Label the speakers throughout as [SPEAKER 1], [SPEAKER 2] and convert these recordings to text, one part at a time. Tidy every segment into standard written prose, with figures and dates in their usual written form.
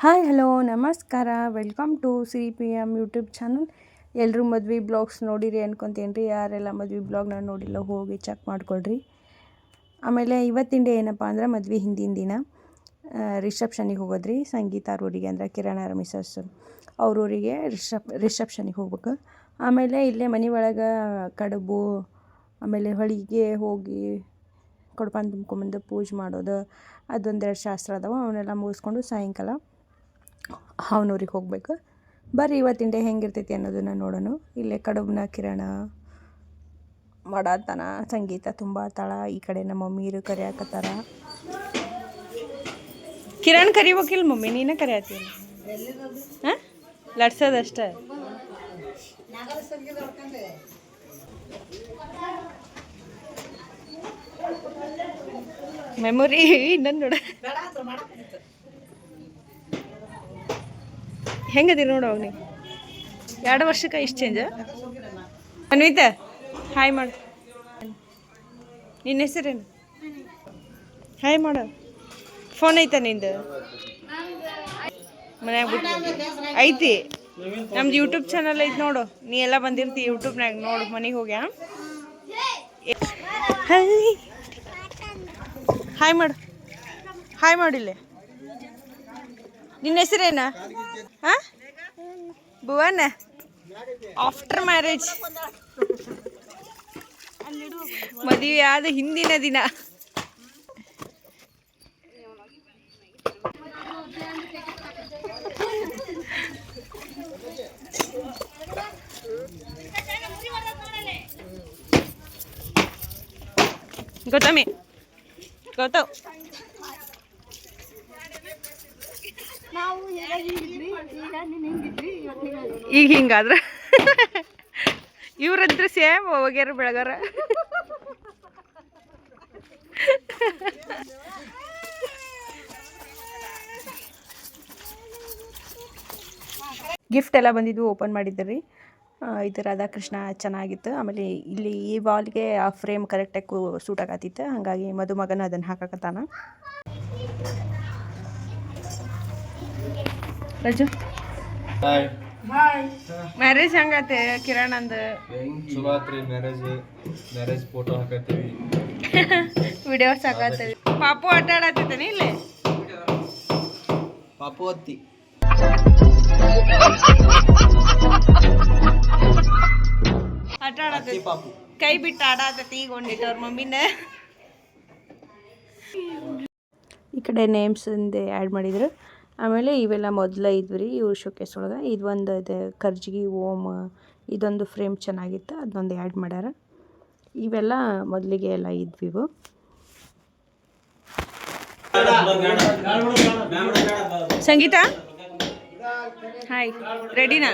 [SPEAKER 1] Hi hello ನಮಸ್ಕಾರ welcome to Shri P M YouTube channel. ಎಲ್ಲರೂ ಮದ್ವೆ ಬ್ಲಾಗ್ಸ್ ನೋಡಿರಿ ಅನ್ಕೊತೀನಿ ರೀ. ಯಾರೆಲ್ಲ ಮದ್ವೆ ಬ್ಲಾಗ್ನ ನೋಡಿಲ್ಲ ಹೋಗಿ ಚೆಕ್ ಮಾಡ್ಕೊಳ್ರಿ. ಆಮೇಲೆ ಇವತ್ತಿನ ಡೇ ಏನಪ್ಪ ಅಂದ್ರೆ ಮದ್ವೆ ಹಿಂದಿನ ದಿನ ರಿಸೆಪ್ಷನಿಗೆ ಹೋಗೋದ್ರಿ. ಸಂಗೀತ ಊರಿಗೆ ಅಂದರೆ ಕಿರಣ ಮಿಸಸ್ ಅವ್ರ ಊರಿಗೆ ರಿಸೆಪ್ಷನಿಗೆ ಹೋಗ್ಬೇಕು. ಆಮೇಲೆ ಇಲ್ಲೇ ಮನೆ ಒಳಗೆ ಕಡುಬು ಆಮೇಲೆ ಹೊಳಿಗೆ ಹೋಗಿ ಕೊಡ್ಪಾನ ತುಂಬ್ಕೊಂಬಂದು ಪೂಜೆ ಮಾಡೋದು ಅದೊಂದೆರಡು ಶಾಸ್ತ್ರ ಅದಾವೆ. ಅವನ್ನೆಲ್ಲ ಮುಗಿಸ್ಕೊಂಡು ಸಾಯಂಕಾಲ ಅವನೂರಿಗೆ ಹೋಗ್ಬೇಕು. ಬರ್ರಿ ಇವತ್ತಿನ ಡೇ ಹೆಂಗಿರ್ತೈತಿ ಅನ್ನೋದನ್ನು ನೋಡೋಣ. ಇಲ್ಲೇ ಕಡುಬನ್ನ ಕಿರಣ ಮಾಡತ್ತಾನ, ಸಂಗೀತ ತುಂಬ ತಳ. ಈ ಕಡೆ ನಮ್ಮ ಮಮ್ಮೀರು ಕರಿಯಾಕತ್ತಾರ. ಕಿರಣ್ ಕರಿಬೇಕಿಲ್ಲ ಮಮ್ಮಿ, ನೀನೇ ಕರಿಯಾತೀವಿ. ಹಾಂ ಲಡ್ಸೋದಷ್ಟೇ. ಮೆಮೊರಿ ಇನ್ನೊಂದು ನೋಡ ಹೆಂಗದಿ ನೋಡು. ಅವ್ನಿ 2 ವರ್ಷಕ್ಕೆ ಇಷ್ಟು ಚೇಂಜ್. ಅನ್ವಿತ ಹಾಯ್ ಮಾಡು. ನಿನ್ನ ಹೆಸರೇನು? ಹಾಯ್ ಮಾಡು. ಫೋನ್ ಐತ ನಿಂದು? ಮನ್ಯಾಗ ಬಿಟ್ಟು ಐತಿ. ನಮ್ದು ಯೂಟ್ಯೂಬ್ ಚಾನಲ್ ಐತಿ ನೋಡು. ನೀ ಎಲ್ಲ ಬಂದಿರ್ತಿ ಯೂಟ್ಯೂಬ್ನಾಗ ನೋಡು. ಮನೆಗೆ ಹೋಗ್ಯಾ? ಹಾಯ್ ಮಾಡು. ಹಾಯ್ ಮಾಡಿಲ್ಲೇ. ನಿನ್ನ ಹೆಸರೇನ? ಹಾಂ ಭುವನ. ಆಫ್ಟರ್ ಮ್ಯಾರೇಜ್, ಮದುವೆ ಆದ ಹಿಂದಿನ ದಿನ. ಗೌತಮಿ ಗೌತಮ್ ಈಗ ಹಿಂಗಾದ್ರೆ ಇವ್ರಂದ್ರೆ ಸೇಮ್ ಹೋಗ್ಯಾರ ಬೆಳಗಾರ. ಗಿಫ್ಟ್ ಎಲ್ಲ ಬಂದಿದ್ವು, ಓಪನ್ ಮಾಡಿದ್ರಿ. ಇದು ರಾಧಾಕೃಷ್ಣ ಚೆನ್ನಾಗಿತ್ತು. ಆಮೇಲೆ ಇಲ್ಲಿ ಈ ವಾಲ್ಗೆ ಆ ಫ್ರೇಮ್ ಕರೆಕ್ಟಾಗಿ ಸೂಟ್ ಆಗತ್ತಿತ್ತು. ಹಾಗಾಗಿ ಮದುಮಗನ ಅದನ್ನು ಹಾಕಕತ್ತಾನ. ರಜು ಮ್ಯಾರೇಜ್ ಹೆಂಗತ್ತೆ ಕಿರಣ್ ಅಂದ?
[SPEAKER 2] ಚಲೋ ಆತ್ರಿ. ಮ್ಯಾರೇಜ್ ಫೋಟೋ ಹಾಕತ್ತೀವಿ,
[SPEAKER 1] ವಿಡಿಯೋಸ್ ಹಾಕತ್ತೀವಿ. ಪಾಪು ಆಟ ಆಡತ್ತೇನೆ ಇಲ್ಲೇ.
[SPEAKER 2] ಪಾಪು ಅತ್ತಿ
[SPEAKER 1] ಆಟ ಆಡತ್ತಿ. ಪಾಪು ಕೈ ಬಿಟ್ಟು ಆಡ ಆತತಿ. ಈಗ ಒಂದಿಟ್ಟು ಅವ್ರ ಮಮ್ಮಿನ ಈ ಕಡೆ ನೇಮ್ಸ್ ಆ್ಯಡ್ ಮಾಡಿದ್ರು. ಆಮೇಲೆ ಇವೆಲ್ಲ ಮೊದಲ ಇದ್ವು ರೀ ಇವ್ರು ಶೋಕೇಸ್ ಒಳಗೆ. ಇದೊಂದು ಇದೆ ಕರ್ಜಿಗಿ ಓಮ್, ಇದೊಂದು ಫ್ರೇಮ್ ಚೆನ್ನಾಗಿತ್ತು, ಅದೊಂದು ಆ್ಯಡ್ ಮಾಡ್ಯಾರ. ಇವೆಲ್ಲ ಮೊದಲಿಗೆ ಎಲ್ಲ ಇದ್ವಿ ಇವು. ಸಂಗೀತ ಹಾಯ್, ರೆಡಿನಾ?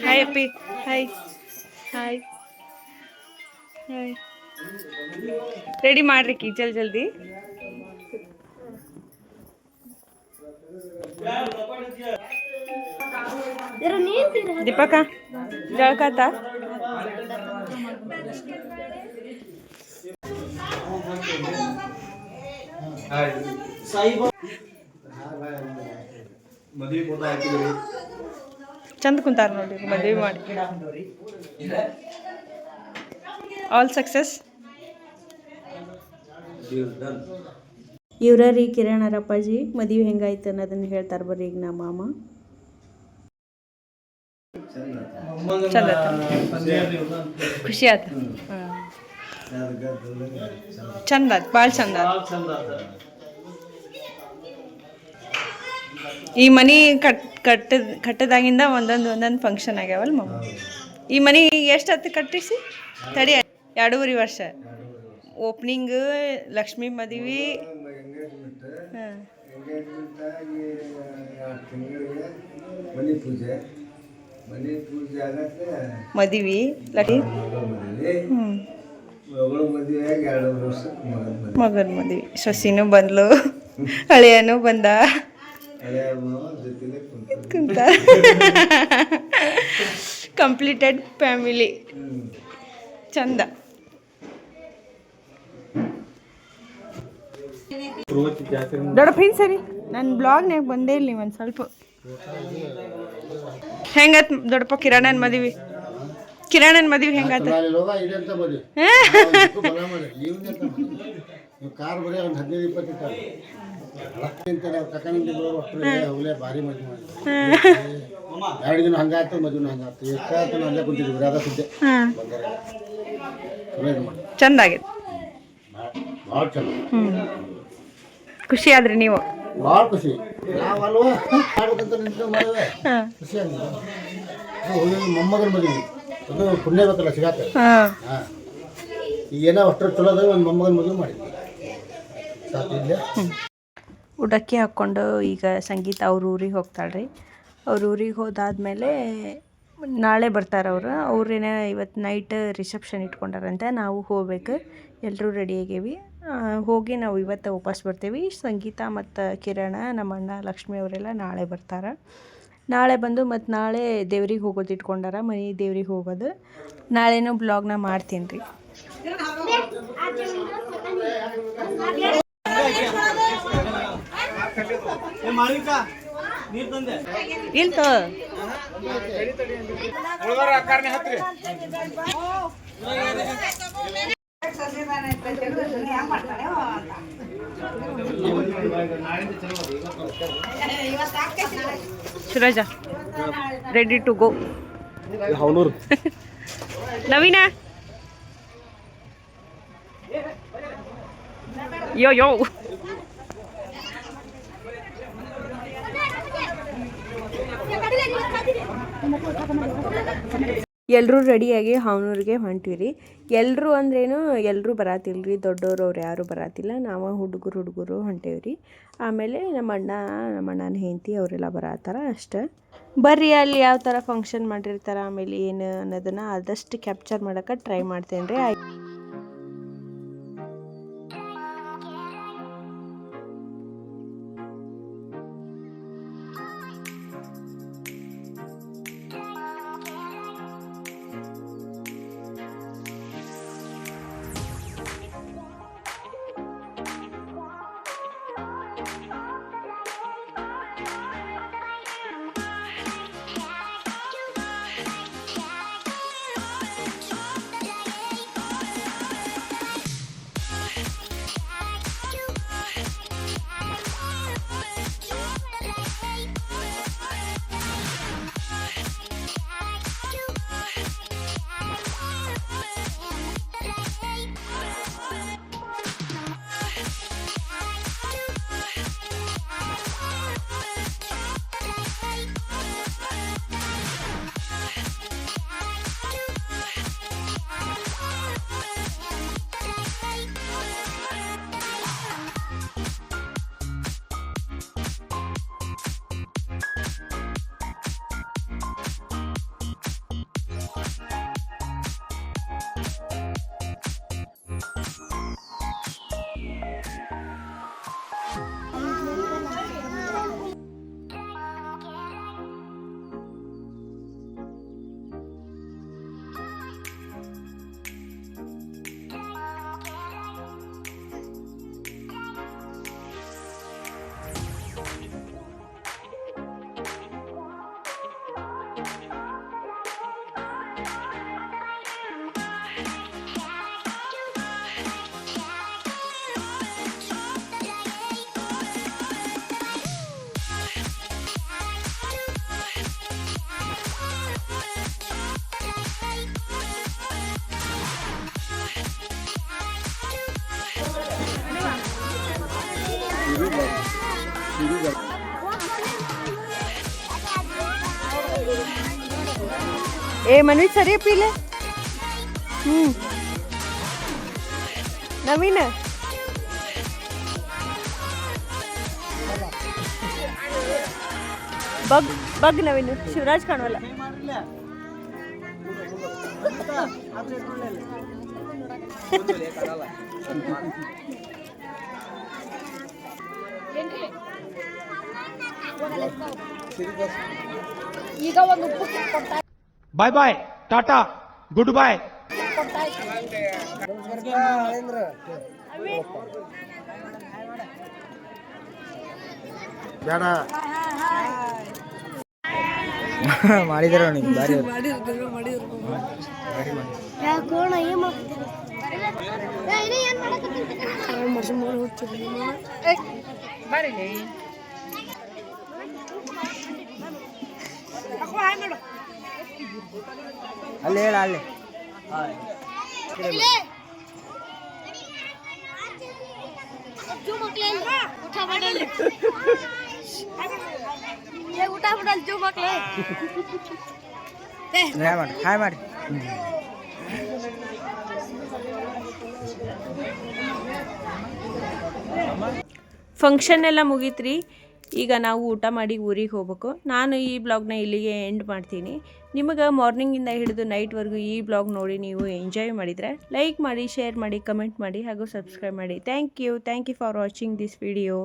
[SPEAKER 1] ಹಾಯ್ ಅಪ್ಪಿ. Hi hi hi. ರೆಡಿ ಮಾಡ್ರಿ ಜಲ್ದಿ. ದೀಪಕ ಜಳಕಾತ? ಚಂದ ಕುಂತಾರ ನೋಡಿ ಮದುವೆ ಮಾಡಿ. All success. ಇವ್ರ ರೀ ಕಿರಣರಪ್ಪಾಜಿ. ಮದುವೆ ಹೆಂಗಾಯ್ತು ಅನ್ನೋದನ್ನ ಹೇಳ್ತಾರೆ ಬರ್ರಿ ಈಗ ನಮ್ಮ ಮಾಮ. ಚಂದ ಖುಷಿ ಆಯ್ತು. ಚಂದ ಆಯ್ತು, ಭಾಳ ಚಂದ ಆಯ್ತು. ಈ ಮನೆ ಕಟ್ಟದಾಗಿಂದ ಒಂದೊಂದು ಫಂಕ್ಷನ್ ಆಗ್ಯಾವಲ್ಲ ಮಾಮ. ಈ ಮನೆ ಎಷ್ಟು ಹತ್ತು ಕಟ್ಟಿಸಿ ತಡಿ? 2.5 ವರ್ಷ. ಓಪನಿಂಗ್, ಲಕ್ಷ್ಮಿ ಮದುವೆ, ಮದುವೆ, ಮಗನ ಮದುವೆ, ಸೊಸಿನೂ ಬಂದ್ಲು, ಹಳೆಯನೂ ಬಂದ ಕುಂತ. Completed family. ಚಂದ. ದೊಡ್ಡಪ್ಪ ಹಿಂಗೆ ಸರಿ ನನ್ನ ಬ್ಲಾಗ್ನಾಗ ಬಂದೇ ಇಲ್ಲ ನೀವು ಒಂದು ಸ್ವಲ್ಪ ಹೆಂಗತ್ ದೊಡ್ಡಪ್ಪ ಕಿರಣನ್ ಮದುವೆ ಹೆಂಗಾತ
[SPEAKER 3] ಕಾರ್ ಬರೀ ಒಂದು 15-20 ಭಾರಿ ಮದುವೆ ಮಾಡಿ 2 ದಿನ ಹಂಗಾಯ್ತು ಮದುವೆ ಹಂಗಾಯ್ತು ಎಷ್ಟು ಅಲ್ಲೇ ಕುಂತಿದ್ವಿ ಅದ ಸುದ್ದೆ
[SPEAKER 1] ಚಂದ ಆಗೈತೆ
[SPEAKER 3] ಭಾಳ ಚಂದ
[SPEAKER 1] ಖುಷಿ ಆದ್ರಿ ನೀವು
[SPEAKER 3] ಭಾಳ ಖುಷಿ ನಾವಲ್ವಾ ಮಾಡ್ಬೇಕಂತ ನಿಂತು ಮಾಡಿದ್ರೆ ಖುಷಿ ಆಗಿದೆ ಮೊಮ್ಮಗನ ಮದುವೆ ಅದು ಪುಣ್ಯ ಗೊತ್ತಲ್ಲ ಸಿಗಾಕ ಹಾಂ ಈಗ ಏನೋ ಅಷ್ಟರ ಚಲೋ ಅದ ಒಂದು ಮೊಮ್ಮಗನ ಮದುವೆ ಮಾಡಿದ್ವಿ ಸಾಕಿಲ್ಲ
[SPEAKER 1] ಊಟಕ್ಕೆ ಹಾಕ್ಕೊಂಡು ಈಗ ಸಂಗೀತ ಅವ್ರ ಊರಿಗೆ ಹೋಗ್ತಾಳ್ರಿ ಅವ್ರ ಊರಿಗೆ ಹೋದಾದ್ಮೇಲೆ ನಾಳೆ ಬರ್ತಾರೆ ಅವ್ರೇನ ಇವತ್ತು ನೈಟ್ ರಿಸೆಪ್ಷನ್ ಇಟ್ಕೊಂಡಾರಂತೆ ನಾವು ಹೋಗ್ಬೇಕು ಎಲ್ಲರೂ ರೆಡಿ ಆಗೇವಿ ಹೋಗಿ ನಾವು ಇವತ್ತು ವಾಪಸ್ ಬರ್ತೀವಿ ಸಂಗೀತ ಮತ್ತು ಕಿರಣ ನಮ್ಮ ಅಣ್ಣ ಲಕ್ಷ್ಮಿ ಅವರೆಲ್ಲ ನಾಳೆ ಬರ್ತಾರೆ ನಾಳೆ ಬಂದು ಮತ್ತು ನಾಳೆ ದೇವ್ರಿಗೆ ಹೋಗೋದು ಇಟ್ಕೊಂಡಾರ ಮನೆ ದೇವ್ರಿಗೆ ಹೋಗೋದು ನಾಳೆನೂ ಬ್ಲಾಗ್ನ ಮಾಡ್ತೀನಿ ರೀ ಇಲ್ತ ಸುರಾಜ ರೆಡಿ ಟು ಗೋ ನವೀನ ಯೋ ಎಲ್ಲರೂ ರೆಡಿಯಾಗಿ ಹಾವನೂರಿಗೆ ಹೊಂಟಿವಿ ಎಲ್ಲರೂ ಅಂದ್ರೇನು ಎಲ್ಲರೂ ಬರಾತಿಲ್ರಿ ದೊಡ್ಡವರು ಅವ್ರು ಯಾರೂ ಬರಾತಿಲ್ಲ ನಾವು ಹುಡುಗರು ಹೊಂಟೇವ್ರಿ ಆಮೇಲೆ ನಮ್ಮ ಅಣ್ಣನ ಹೆಂಡತಿ ಅವರೆಲ್ಲ ಬರತ್ತಾರ ಅಷ್ಟೆ ಬರ್ರಿ ಅಲ್ಲಿ ಯಾವ ಥರ ಫಂಕ್ಷನ್ ಮಾಡಿರ್ತಾರೆ ಆಮೇಲೆ ಏನು ಅನ್ನೋದನ್ನು ಆದಷ್ಟು ಕ್ಯಾಪ್ಚರ್ ಮಾಡೋಕೆ ಟ್ರೈ ಮಾಡ್ತೇನೆ ರೀ ए मनवी सरी पीले नवीन बग बग नवीन शिवराज खानवाला
[SPEAKER 4] bye bye tata goodbye
[SPEAKER 3] ಬೇಡ
[SPEAKER 5] ಮಾಡಿದಾರ ಬಾರಿ ಅಲ್ಲೇ ಹೇಳ ಅಲ್ಲೇ ಹಾಯ್ ಮಾಡಿ
[SPEAKER 1] ಫಂಕ್ಷನ್ ಎಲ್ಲ ಮುಗೀತ್ರಿ. ಈಗ ನಾವು ಊಟ ಮಾಡಿ ಊರಿಗೆ ಹೋಗ್ಬೇಕು. ನಾನು ಈ ಬ್ಲಾಗ್ನ ಇಲ್ಲಿಗೆ ಎಂಡ್ ಮಾಡ್ತೀನಿ. ನಿಮಗೆ ಮಾರ್ನಿಂಗಿಂದ ಹಿಡಿದು ನೈಟ್ವರೆಗೂ ಈ ಬ್ಲಾಗ್ ನೋಡಿ ನೀವು ಎಂಜಾಯ್ ಮಾಡಿದರೆ ಲೈಕ್ ಮಾಡಿ, ಶೇರ್ ಮಾಡಿ, ಕಮೆಂಟ್ ಮಾಡಿ ಹಾಗೂ ಸಬ್ಸ್ಕ್ರೈಬ್ ಮಾಡಿ. Thank you for watching this video.